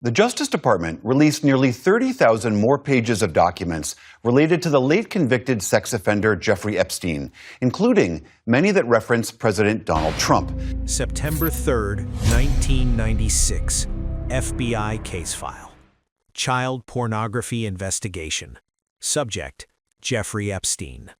The Justice Department released nearly 30,000 more pages of documents related to the late convicted sex offender Jeffrey Epstein, including many that reference President Donald Trump. September 3rd, 1996. FBI case file. Child pornography investigation. Subject: Jeffrey Epstein.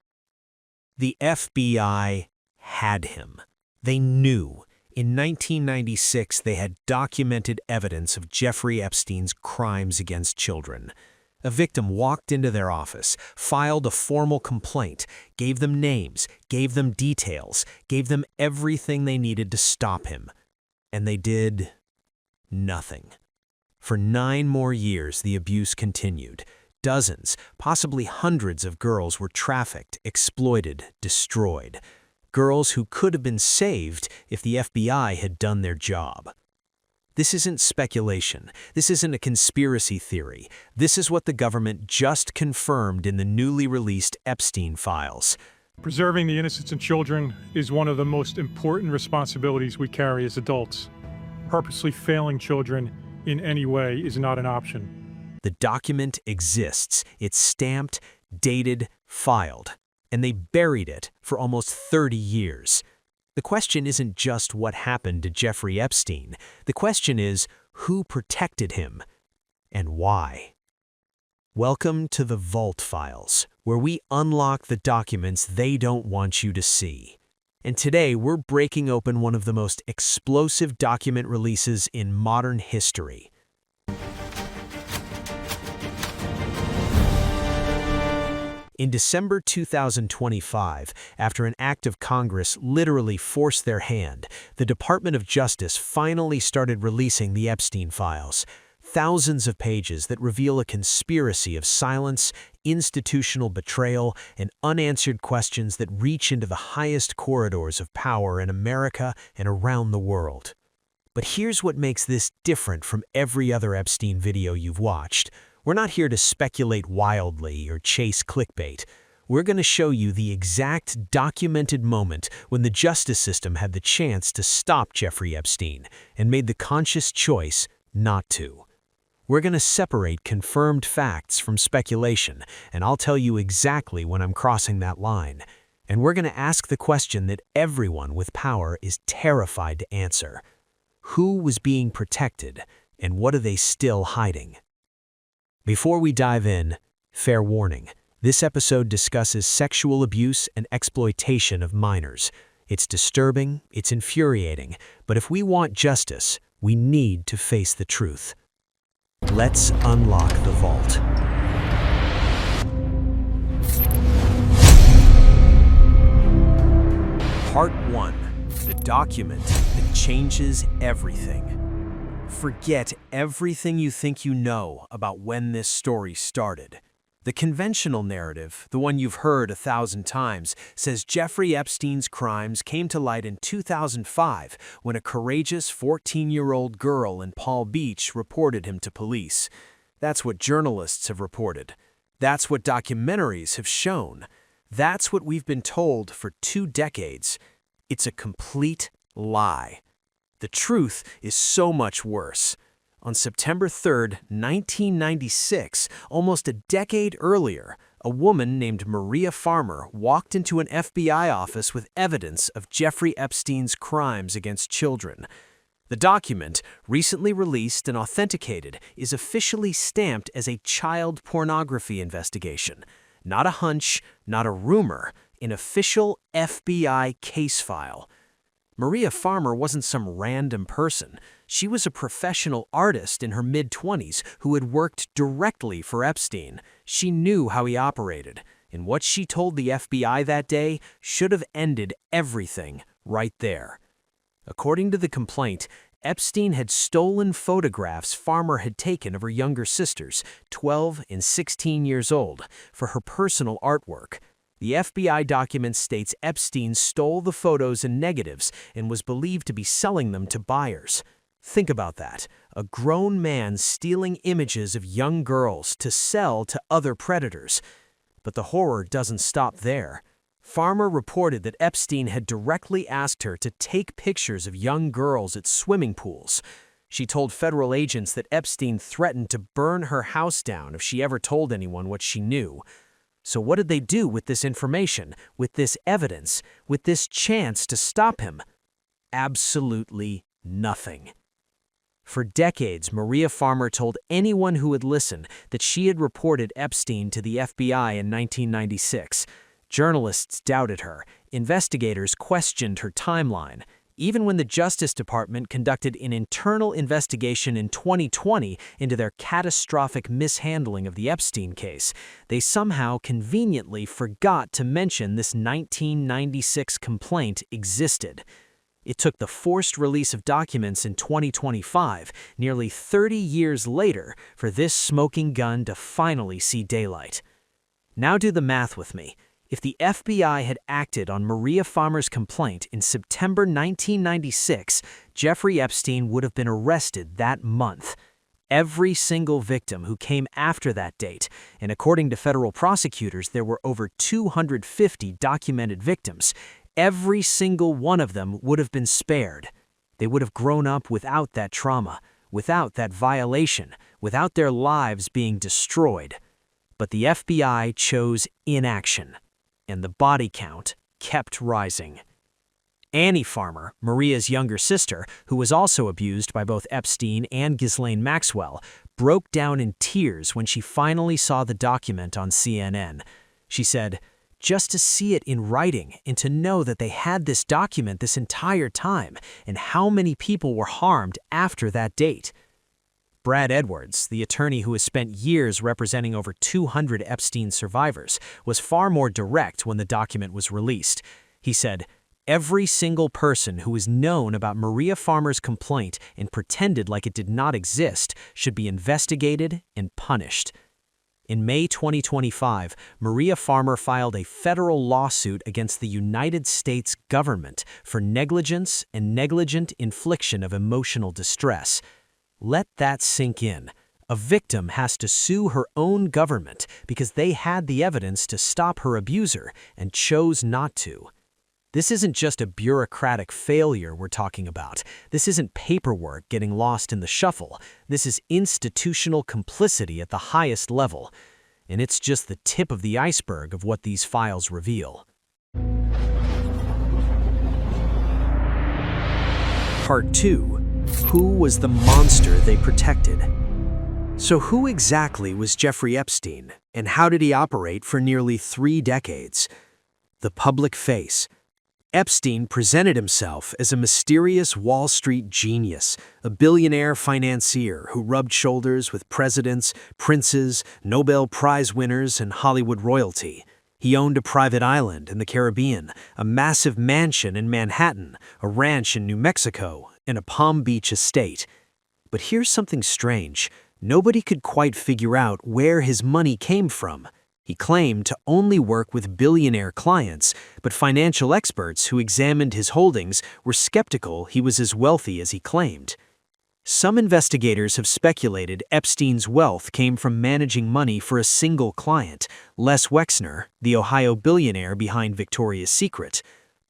The FBI had him. They knew. In 1996, they had documented evidence of Jeffrey Epstein's crimes against children. A victim walked into their office, filed a formal complaint, gave them names, gave them details, gave them everything they needed to stop him. And they did nothing. For 9 more years, the abuse continued. Dozens, possibly hundreds of girls were trafficked, exploited, destroyed. Girls who could have been saved if the FBI had done their job. This isn't speculation. This isn't a conspiracy theory. This is what the government just confirmed in the newly released Epstein Files. Preserving the innocence of children is one of the most important responsibilities we carry as adults. Purposely failing children in any way is not an option. The document exists. It's stamped, dated, filed. And they buried it for almost 30 years. The question isn't just what happened to Jeffrey Epstein. The question is, who protected him and why? Welcome to the Vault Files, where we unlock the documents they don't want you to see. And today we're breaking open one of the most explosive document releases in modern history. In December 2025, after an act of Congress literally forced their hand, the Department of Justice finally started releasing the Epstein Files. Thousands of pages that reveal a conspiracy of silence, institutional betrayal, and unanswered questions that reach into the highest corridors of power in America and around the world. But here's what makes this different from every other Epstein video you've watched. We're not here to speculate wildly or chase clickbait. We're going to show you the exact documented moment when the justice system had the chance to stop Jeffrey Epstein and made the conscious choice not to. We're going to separate confirmed facts from speculation, and I'll tell you exactly when I'm crossing that line. And we're going to ask the question that everyone with power is terrified to answer. Who was being protected, and what are they still hiding? Before we dive in, fair warning, this episode discusses sexual abuse and exploitation of minors. It's disturbing, it's infuriating, but if we want justice, we need to face the truth. Let's unlock the vault. Part 1. The document that changes everything. Forget everything you think you know about when this story started. The conventional narrative, the one you've heard 1,000 times, says Jeffrey Epstein's crimes came to light in 2005 when a courageous 14-year-old girl in Palm Beach reported him to police. That's what journalists have reported. That's what documentaries have shown. That's what we've been told for 2 decades. It's a complete lie. The truth is so much worse. On September 3rd, 1996, almost a decade earlier, a woman named Maria Farmer walked into an FBI office with evidence of Jeffrey Epstein's crimes against children. The document, recently released and authenticated, is officially stamped as a child pornography investigation. Not a hunch, not a rumor, an official FBI case file. Maria Farmer wasn't some random person. She was a professional artist in her mid-20s who had worked directly for Epstein. She knew how he operated, and what she told the FBI that day should have ended everything right there. According to the complaint, Epstein had stolen photographs Farmer had taken of her younger sisters, 12 and 16 years old, for her personal artwork. The FBI document states Epstein stole the photos and negatives and was believed to be selling them to buyers. Think about that. A grown man stealing images of young girls to sell to other predators. But the horror doesn't stop there. Farmer reported that Epstein had directly asked her to take pictures of young girls at swimming pools. She told federal agents that Epstein threatened to burn her house down if she ever told anyone what she knew. So what did they do with this information, with this evidence, with this chance to stop him? Absolutely nothing. For decades, Maria Farmer told anyone who would listen that she had reported Epstein to the FBI in 1996. Journalists doubted her. Investigators questioned her timeline. Even when the Justice Department conducted an internal investigation in 2020 into their catastrophic mishandling of the Epstein case, they somehow conveniently forgot to mention this 1996 complaint existed. It took the forced release of documents in 2025, nearly 30 years later, for this smoking gun to finally see daylight. Now do the math with me. If the FBI had acted on Maria Farmer's complaint in September 1996, Jeffrey Epstein would have been arrested that month. Every single victim who came after that date, and according to federal prosecutors, there were over 250 documented victims, every single one of them would have been spared. They would have grown up without that trauma, without that violation, without their lives being destroyed. But the FBI chose inaction, and the body count kept rising. Annie Farmer, Maria's younger sister, who was also abused by both Epstein and Ghislaine Maxwell, broke down in tears when she finally saw the document on CNN. She said, "Just to see it in writing and to know that they had this document this entire time and how many people were harmed after that date." Brad Edwards, the attorney who has spent years representing over 200 Epstein survivors, was far more direct when the document was released. He said, "Every single person who has known about Maria Farmer's complaint and pretended like it did not exist should be investigated and punished." In May 2025, Maria Farmer filed a federal lawsuit against the United States government for negligence and negligent infliction of emotional distress. Let that sink in. A victim has to sue her own government because they had the evidence to stop her abuser and chose not to. This isn't just a bureaucratic failure we're talking about. This isn't paperwork getting lost in the shuffle. This is institutional complicity at the highest level. And it's just the tip of the iceberg of what these files reveal. Part 2. Who was the monster they protected? So who exactly was Jeffrey Epstein, and how did he operate for nearly 3 decades? The public face. Epstein presented himself as a mysterious Wall Street genius, a billionaire financier who rubbed shoulders with presidents, princes, Nobel Prize winners, and Hollywood royalty. He owned a private island in the Caribbean, a massive mansion in Manhattan, a ranch in New Mexico, and a Palm Beach estate. But here's something strange. Nobody could quite figure out where his money came from. He claimed to only work with billionaire clients, but financial experts who examined his holdings were skeptical he was as wealthy as he claimed. Some investigators have speculated Epstein's wealth came from managing money for a single client, Les Wexner, the Ohio billionaire behind Victoria's Secret.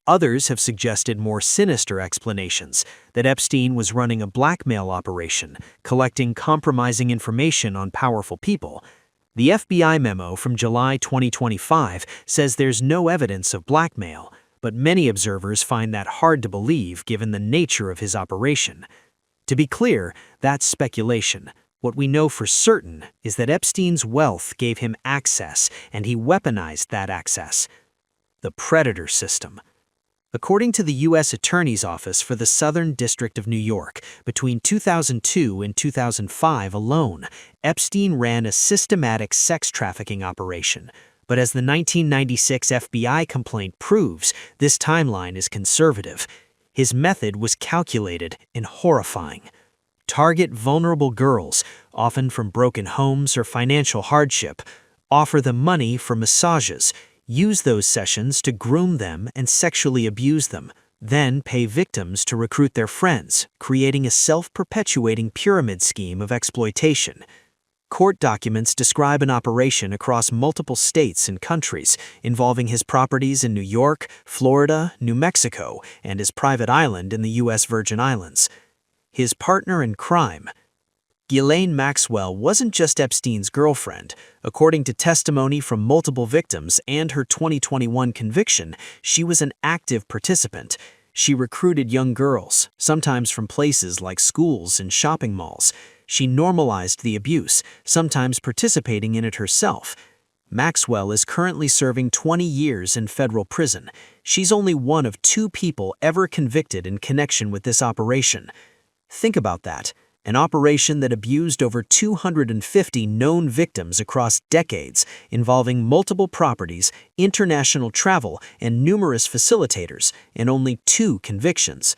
Others have suggested more sinister explanations, that Epstein was running a blackmail operation, collecting compromising information on powerful people. The FBI memo from July 2025 says there's no evidence of blackmail, but many observers find that hard to believe given the nature of his operation. To be clear, that's speculation. What we know for certain is that Epstein's wealth gave him access, and he weaponized that access. The predator system. According to the U.S. Attorney's Office for the Southern District of New York, between 2002 and 2005 alone, Epstein ran a systematic sex trafficking operation. But as the 1996 FBI complaint proves, this timeline is conservative. His method was calculated and horrifying. Target vulnerable girls, often from broken homes or financial hardship, offer them money for massages, use those sessions to groom them and sexually abuse them, then pay victims to recruit their friends, creating a self-perpetuating pyramid scheme of exploitation. Court documents describe an operation across multiple states and countries, involving his properties in New York, Florida, New Mexico, and his private island in the U.S. Virgin Islands. his partner in crime. Ghislaine Maxwell wasn't just Epstein's girlfriend. According to testimony from multiple victims and her 2021 conviction, she was an active participant. She recruited young girls, sometimes from places like schools and shopping malls. She normalized the abuse, sometimes participating in it herself. Maxwell is currently serving 20 years in federal prison. She's only one of 2 people ever convicted in connection with this operation. Think about that. An operation that abused over 250 known victims across decades, involving multiple properties, international travel, and numerous facilitators, and only 2 convictions.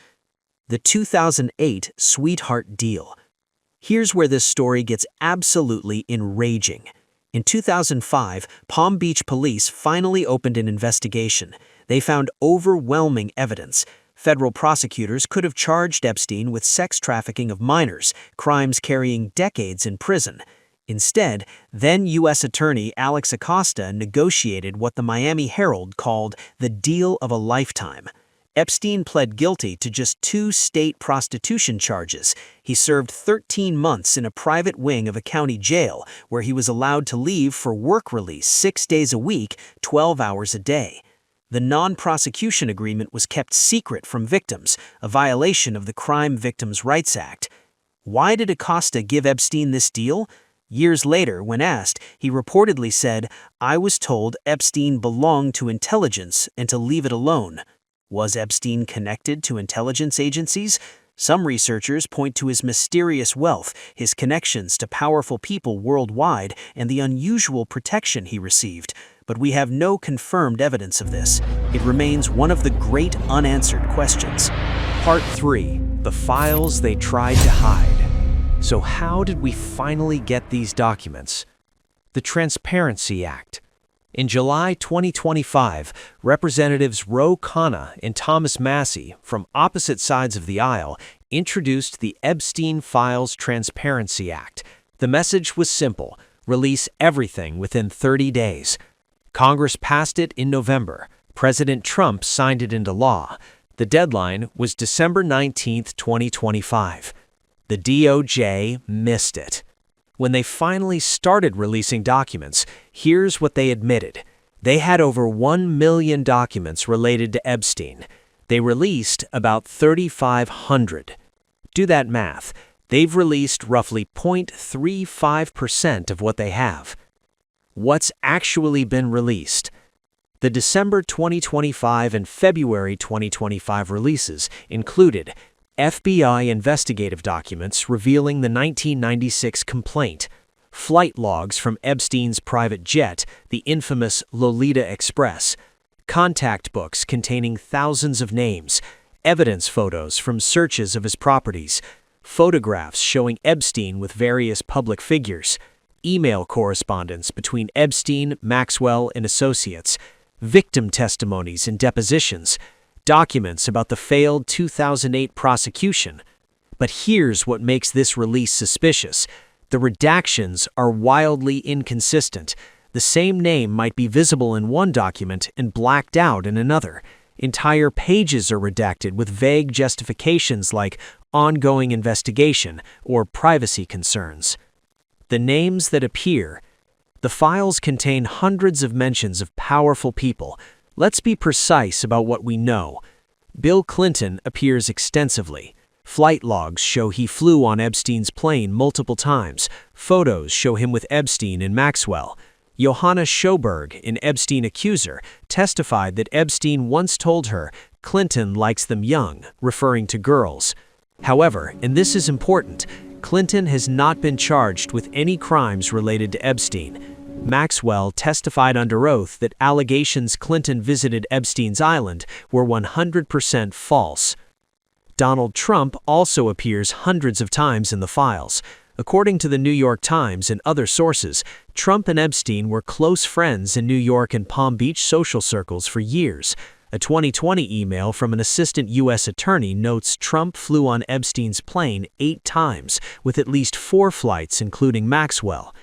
The 2008 Sweetheart Deal. Here's where this story gets absolutely enraging. In 2005, Palm Beach police finally opened an investigation. They found overwhelming evidence. Federal prosecutors could have charged Epstein with sex trafficking of minors, crimes carrying decades in prison. Instead, then U.S. Attorney Alex Acosta negotiated what the Miami Herald called the deal of a lifetime. Epstein pled guilty to just 2 state prostitution charges. He served 13 months in a private wing of a county jail, where he was allowed to leave for work release 6 days a week, 12 hours a day. The non-prosecution agreement was kept secret from victims, a violation of the Crime Victims' Rights Act. Why did Acosta give Epstein this deal? Years later, when asked, he reportedly said, "I was told Epstein belonged to intelligence and to leave it alone." Was Epstein connected to intelligence agencies? Some researchers point to his mysterious wealth, his connections to powerful people worldwide, and the unusual protection he received. But we have no confirmed evidence of this. It remains one of the great unanswered questions. Part 3. The files they tried to hide. So how did we finally get these documents? The Transparency Act. In July 2025, Representatives Ro Khanna and Thomas Massie, from opposite sides of the aisle, introduced the Epstein Files Transparency Act. The message was simple: release everything within 30 days. Congress passed it in November. President Trump signed it into law. The deadline was December 19, 2025. The DOJ missed it. When they finally started releasing documents, here's what they admitted. They had over 1 million documents related to Epstein. They released about 3,500. Do that math. They've released roughly 0.35% of what they have. What's actually been released? The December 2025 and February 2025 releases included FBI investigative documents revealing the 1996 complaint, flight logs from Epstein's private jet, the infamous Lolita Express, contact books containing thousands of names, evidence photos from searches of his properties, photographs showing Epstein with various public figures, email correspondence between Epstein, Maxwell, and associates, victim testimonies and depositions, documents about the failed 2008 prosecution. But here's what makes this release suspicious. The redactions are wildly inconsistent. The same name might be visible in one document and blacked out in another. Entire pages are redacted with vague justifications like ongoing investigation or privacy concerns. The names that appear. The files contain hundreds of mentions of powerful people. Let's be precise about what we know. Bill Clinton appears extensively. Flight logs show he flew on Epstein's plane multiple times. Photos show him with Epstein and Maxwell. Johanna Schoberg, an Epstein accuser, testified that Epstein once told her, "Clinton likes them young," referring to girls. However, and this is important, Clinton has not been charged with any crimes related to Epstein. Maxwell testified under oath that allegations Clinton visited Epstein's island were 100% false. Donald Trump also appears hundreds of times in the files. According to the New York Times and other sources, Trump and Epstein were close friends in New York and Palm Beach social circles for years. A 2020 email from an assistant U.S. attorney notes Trump flew on Epstein's plane 8 times, with at least 4 flights including Maxwell.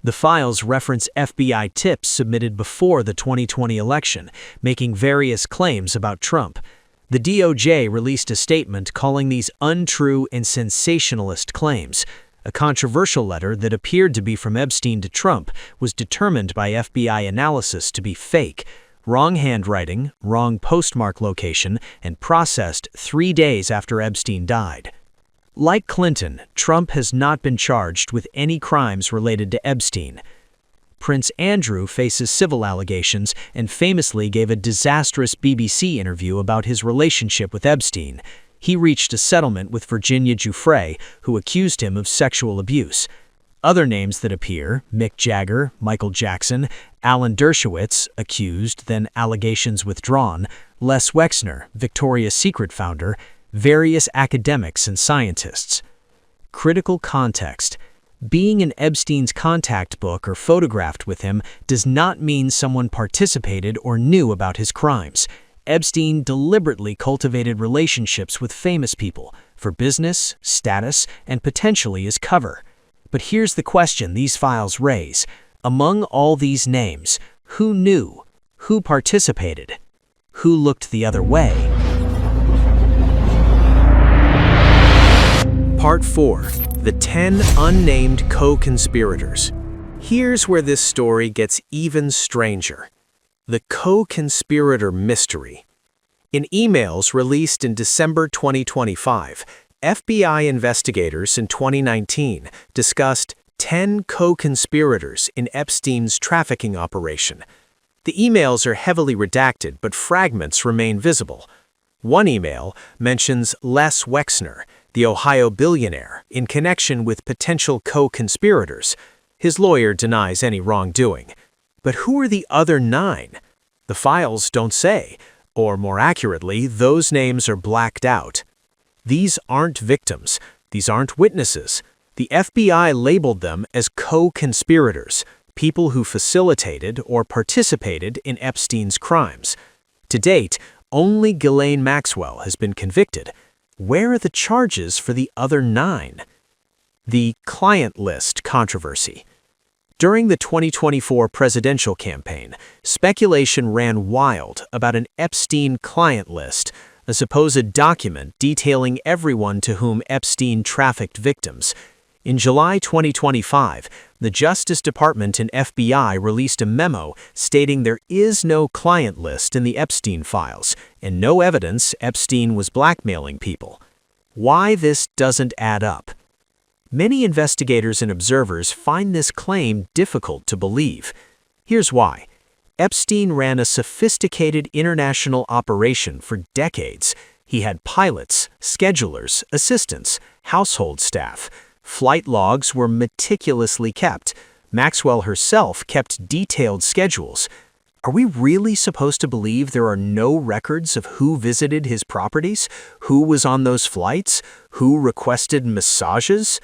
The files reference FBI tips submitted before the 2020 election, making various claims about Trump. The DOJ released a statement calling these untrue and sensationalist claims. A controversial letter that appeared to be from Epstein to Trump was determined by FBI analysis to be fake, wrong handwriting, wrong postmark location, and processed 3 days after Epstein died. Like Clinton, Trump has not been charged with any crimes related to Epstein. Prince Andrew faces civil allegations and famously gave a disastrous BBC interview about his relationship with Epstein. He reached a settlement with Virginia Giuffre, who accused him of sexual abuse. Other names that appear: Mick Jagger, Michael Jackson, Alan Dershowitz, accused, then allegations withdrawn, Les Wexner, Victoria's Secret founder, various academics and scientists. Critical context. Being in Epstein's contact book or photographed with him does not mean someone participated or knew about his crimes. Epstein deliberately cultivated relationships with famous people for business, status, and potentially as cover. But here's the question these files raise. Among all these names, who knew? Who participated? Who looked the other way? Part 4. The 10 Unnamed Co-Conspirators. Here's where this story gets even stranger. The co-conspirator mystery. In emails released in December 2025, FBI investigators in 2019 discussed 10 co-conspirators in Epstein's trafficking operation. The emails are heavily redacted, but fragments remain visible. One email mentions Les Wexner, the Ohio billionaire, in connection with potential co-conspirators. His lawyer denies any wrongdoing. But who are the other 9? The files don't say, or more accurately, those names are blacked out. These aren't victims. These aren't witnesses. The FBI labeled them as co-conspirators, people who facilitated or participated in Epstein's crimes. To date, only Ghislaine Maxwell has been convicted. Where are the charges for the other 9? The client list controversy. During the 2024 presidential campaign, speculation ran wild about an Epstein client list, a supposed document detailing everyone to whom Epstein trafficked victims. In July 2025, the Justice Department and FBI released a memo stating there is no client list in the Epstein Files and no evidence Epstein was blackmailing people. Why this doesn't add up? Many investigators and observers find this claim difficult to believe. Here's why. Epstein ran a sophisticated international operation for decades. He had pilots, schedulers, assistants, household staff. Flight logs were meticulously kept. Maxwell herself kept detailed schedules. Are we really supposed to believe there are no records of who visited his properties, who was on those flights, who requested massages?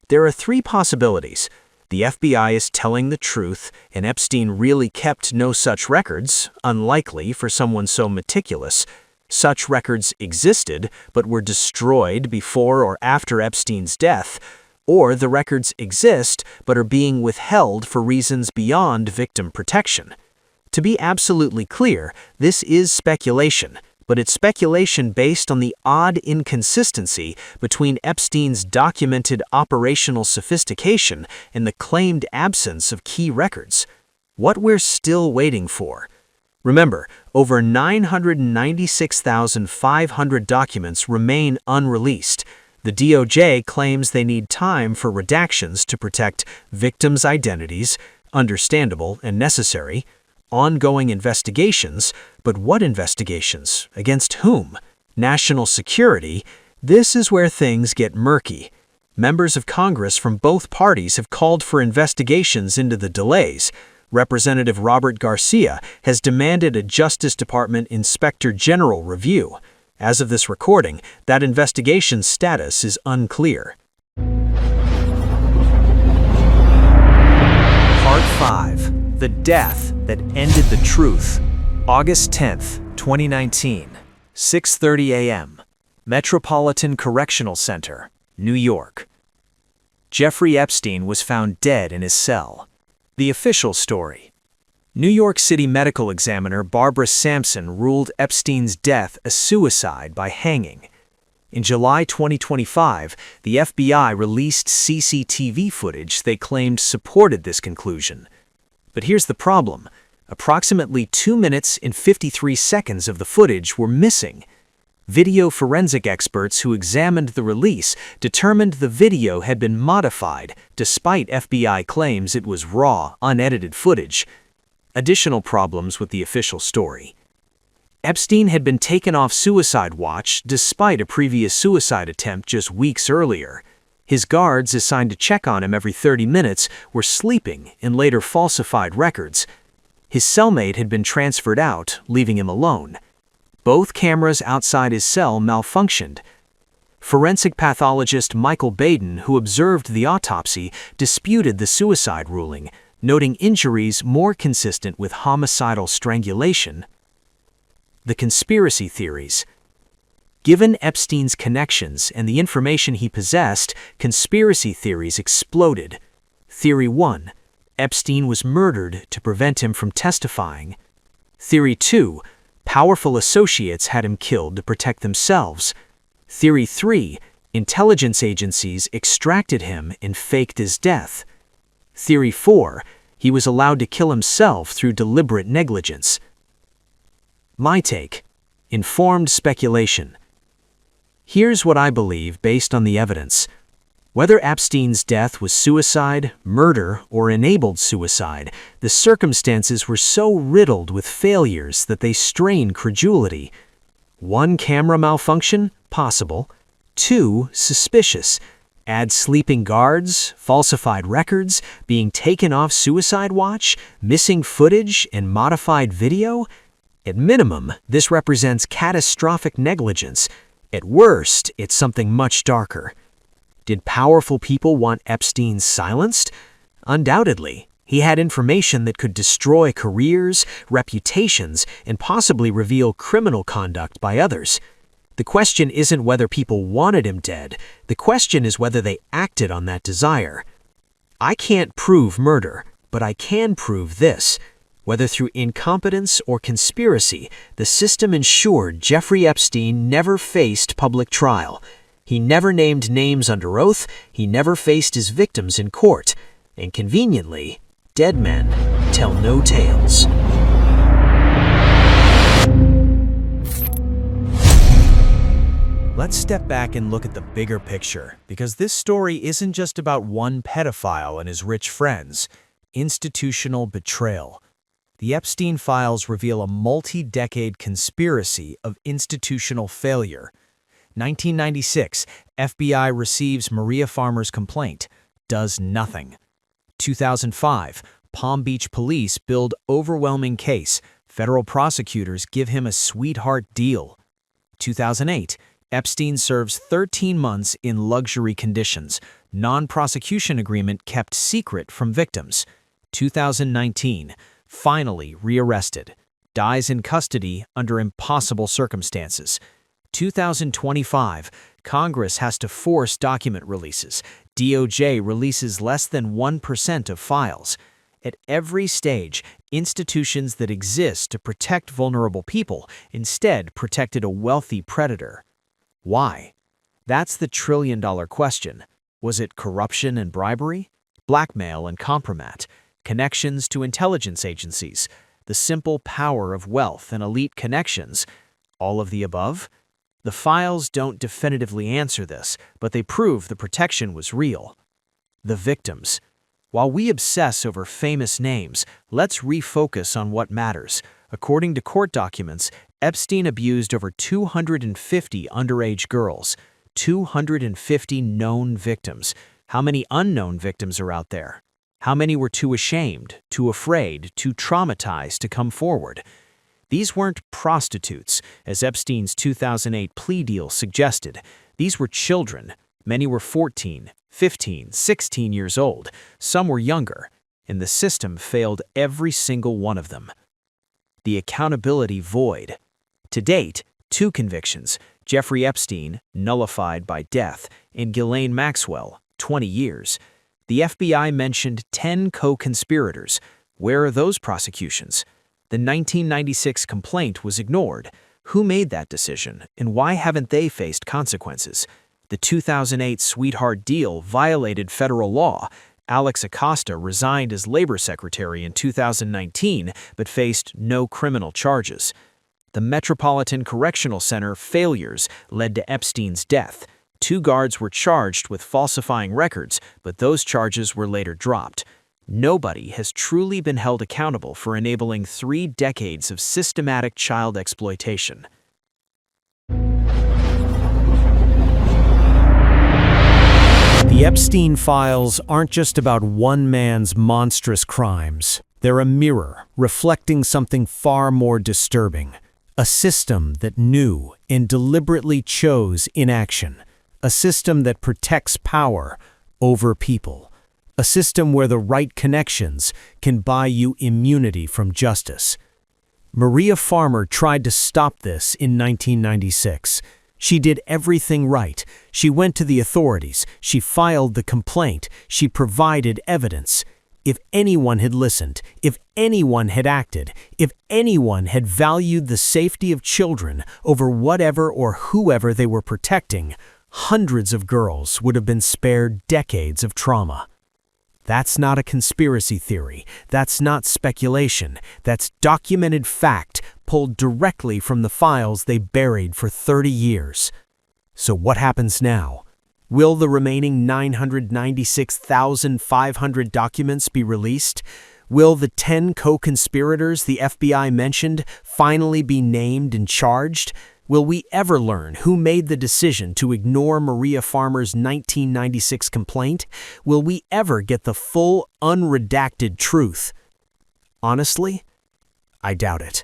There are 3 possibilities. The FBI is telling the truth, and Epstein really kept no such records, unlikely for someone so meticulous. Such records existed, but were destroyed before or after Epstein's death. Or the records exist, but are being withheld for reasons beyond victim protection. To be absolutely clear, this is speculation, but it's speculation based on the odd inconsistency between Epstein's documented operational sophistication and the claimed absence of key records. What we're still waiting for. Remember, over 996,500 documents remain unreleased. The DOJ claims they need time for redactions to protect victims' identities, understandable and necessary, ongoing investigations, but what investigations? Against whom? National security? This is where things get murky. Members of Congress from both parties have called for investigations into the delays. Representative Robert Garcia has demanded a Justice Department Inspector General review. As of this recording, that investigation's status is unclear. Part 5. The Death That Ended the Truth. August 10th, 2019, 6:30 a.m. Metropolitan Correctional Center, New York. Jeffrey Epstein was found dead in his cell. The official story. New York City medical examiner Barbara Sampson ruled Epstein's death a suicide by hanging. In July 2025, the FBI released CCTV footage they claimed supported this conclusion. But here's the problem. Approximately 2 minutes and 53 seconds of the footage were missing. Video forensic experts who examined the release determined the video had been modified, despite FBI claims it was raw, unedited footage. Additional problems with the official story. Epstein had been taken off suicide watch despite a previous suicide attempt just weeks earlier. His guards, assigned to check on him every 30 minutes, were sleeping in later falsified records. His cellmate had been transferred out, leaving him alone. Both cameras outside his cell malfunctioned. Forensic pathologist Michael Baden, who observed the autopsy, disputed the suicide ruling, noting injuries more consistent with homicidal strangulation. The conspiracy theories. Given Epstein's connections and the information he possessed, conspiracy theories exploded. Theory 1. Epstein was murdered to prevent him from testifying. Theory 2. Powerful associates had him killed to protect themselves. Theory 3. Intelligence agencies extracted him and faked his death. Theory 4. He was allowed to kill himself through deliberate negligence. My take. Informed speculation. Here's what I believe based on the evidence. Whether Epstein's death was suicide, murder, or enabled suicide, the circumstances were so riddled with failures that they strain credulity. 1. Camera malfunction? Possible. 2. Suspicious. Add sleeping guards, falsified records, being taken off suicide watch, missing footage, and modified video? At minimum, this represents catastrophic negligence. At worst, it's something much darker. Did powerful people want Epstein silenced? Undoubtedly. He had information that could destroy careers, reputations, and possibly reveal criminal conduct by others. The question isn't whether people wanted him dead. The question is whether they acted on that desire. I can't prove murder, but I can prove this. Whether through incompetence or conspiracy, the system ensured Jeffrey Epstein never faced public trial. He never named names under oath, he never faced his victims in court. And conveniently, dead men tell no tales. Let's step back and look at the bigger picture, because this story isn't just about one pedophile and his rich friends. Institutional betrayal. The Epstein Files reveal a multi-decade conspiracy of institutional failure. 1996, FBI receives Maria Farmer's complaint. Does nothing. 2005, Palm Beach police build overwhelming case. Federal prosecutors give him a sweetheart deal. 2008, Epstein serves 13 months in luxury conditions. Non-prosecution agreement kept secret from victims. 2019, finally rearrested. Dies in custody under impossible circumstances. 2025, Congress has to force document releases. DOJ releases less than 1% of files. At every stage, institutions that exist to protect vulnerable people instead protected a wealthy predator. Why? That's the trillion-dollar question. Was it corruption and bribery? Blackmail and compromat? Connections to intelligence agencies? The simple power of wealth and elite connections? All of the above? The files don't definitively answer this, but they prove the protection was real. The victims. While we obsess over famous names, let's refocus on what matters. According to court documents, Epstein abused over 250 underage girls. 250 known victims. How many unknown victims are out there? How many were too ashamed, too afraid, too traumatized to come forward? These weren't prostitutes, as Epstein's 2008 plea deal suggested. These were children. Many were 14, 15, 16 years old. Some were younger, and the system failed every single one of them. The accountability void. To date, 2 convictions: Jeffrey Epstein, nullified by death, and Ghislaine Maxwell, 20 years. The FBI mentioned 10 co-conspirators. Where are those prosecutions? The 1996 complaint was ignored. Who made that decision, and why haven't they faced consequences? The 2008 sweetheart deal violated federal law. Alex Acosta resigned as labor secretary in 2019 but faced no criminal charges. The Metropolitan Correctional Center failures led to Epstein's death. 2 guards were charged with falsifying records, but those charges were later dropped. Nobody has truly been held accountable for enabling 3 decades of systematic child exploitation. The Epstein Files aren't just about one man's monstrous crimes. They're a mirror reflecting something far more disturbing. A system that knew and deliberately chose inaction. A system that protects power over people. A system where the right connections can buy you immunity from justice. Maria Farmer tried to stop this in 1996. She did everything right. She went to the authorities. She filed the complaint. She provided evidence. If anyone had listened, if anyone had acted, if anyone had valued the safety of children over whatever or whoever they were protecting, hundreds of girls would have been spared decades of trauma. That's not a conspiracy theory. That's not speculation. That's documented fact pulled directly from the files they buried for 30 years. So what happens now? Will the remaining 996,500 documents be released? Will the 10 co-conspirators the FBI mentioned finally be named and charged? Will we ever learn who made the decision to ignore Maria Farmer's 1996 complaint? Will we ever get the full, unredacted truth? Honestly, I doubt it.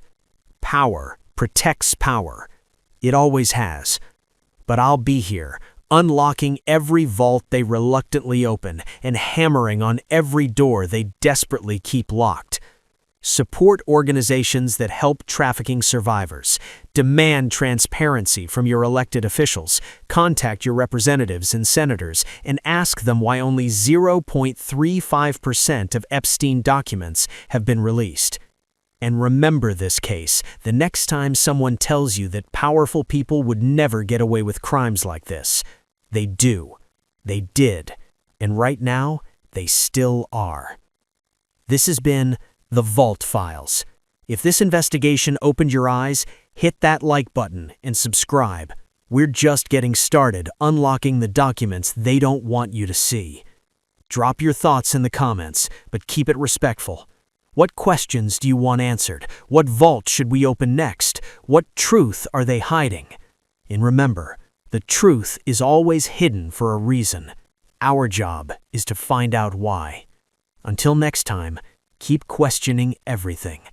Power protects power. It always has. But I'll be here, unlocking every vault they reluctantly open and hammering on every door they desperately keep locked. Support organizations that help trafficking survivors. Demand transparency from your elected officials. Contact your representatives and senators and ask them why only 0.35% of Epstein documents have been released. And remember this case the next time someone tells you that powerful people would never get away with crimes like this. They do. They did. And right now, they still are. This has been The Vault Files. If this investigation opened your eyes, hit that like button and subscribe. We're just getting started unlocking the documents they don't want you to see. Drop your thoughts in the comments, but keep it respectful. What questions do you want answered? What vault should we open next? What truth are they hiding? And remember, the truth is always hidden for a reason. Our job is to find out why. Until next time, keep questioning everything.